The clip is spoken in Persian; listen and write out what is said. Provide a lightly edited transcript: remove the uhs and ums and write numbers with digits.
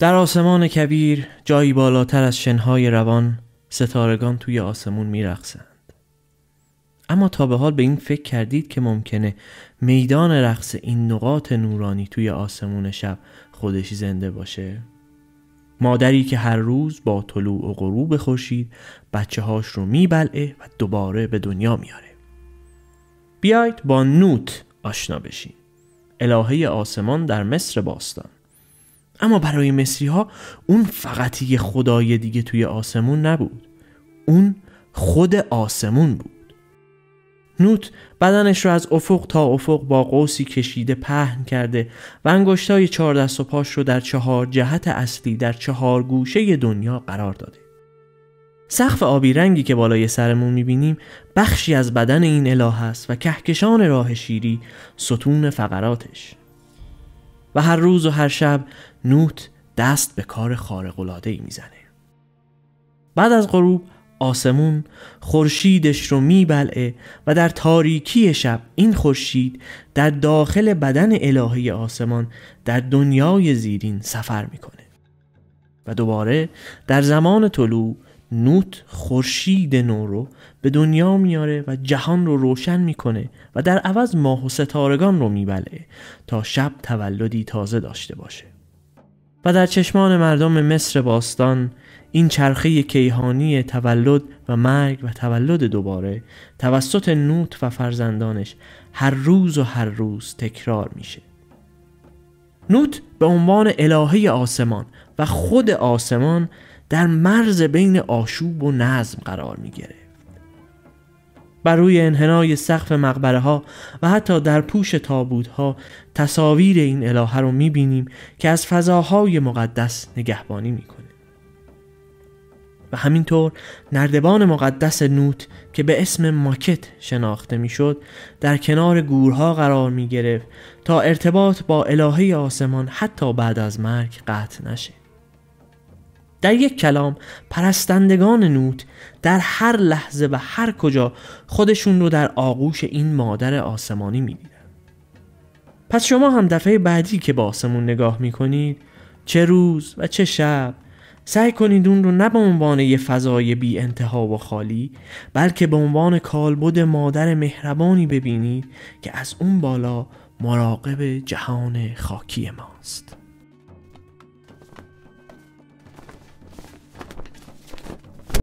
در آسمان کبیر، جایی بالاتر از شنهای روان، ستارگان توی آسمون میرقصند. اما تا به حال به این فکر کردید که ممکنه میدان رقص این نقاط نورانی توی آسمون شب خودش زنده باشه؟ مادری که هر روز با طلوع و غروب خورشید بچه هاش رو میبلعه و دوباره به دنیا میاره. بیایید با نوت آشنا بشین، الهه آسمان در مصر باستان. اما برای مصری ها اون فقط یه خدای دیگه توی آسمون نبود، اون خود آسمون بود. نوت بدنش رو از افق تا افق با قوسی کشیده پهن کرده و انگشتای 4 دست و پاش رو در 4 جهت اصلی در 4 گوشه دنیا قرار داده. سقف آبی رنگی که بالای سرمون میبینیم بخشی از بدن این اله است و کهکشان راه شیری ستون فقراتش. و هر روز و هر شب نوت دست به کار خارق‌العاده‌ای میزنه. بعد از غروب آسمون خورشیدش رو میبلعه و در تاریکی شب این خورشید در داخل بدن الهه آسمان در دنیای زیرین سفر میکنه و دوباره در زمان طلوع نوت خورشید نو رو به دنیا میاره و جهان رو روشن میکنه و در عوض ماه و ستارگان رو میبلعه تا شب تولدی تازه داشته باشه. و در چشمان مردم مصر باستان این چرخه کیهانی تولد و مرگ و تولد دوباره توسط نوت و فرزندانش هر روز و هر روز تکرار میشه. نوت به عنوان الهه آسمان و خود آسمان در مرز بین آشوب و نظم قرار میگیره. بر روی انحنای سقف مقبره ها و حتی در پوش تابوت ها تصاویر این الهه رو میبینیم که از فضاهای مقدس نگهبانی میکنه. و همینطور نردبان مقدس نوت که به اسم ماکت شناخته میشد در کنار گورها قرار میگرفت تا ارتباط با الهه آسمان حتی بعد از مرگ قطع نشه. در یک کلام پرستندگان نوت در هر لحظه و هر کجا خودشون رو در آغوش این مادر آسمانی می‌دیدن. پس شما هم دفعه بعدی که به آسمون نگاه می‌کنید، چه روز و چه شب، سعی کنید اون رو نه به عنوان یه فضای بی انتها و خالی، بلکه به عنوان کالبد مادر مهربانی ببینید که از اون بالا مراقب جهان خاکی ماست.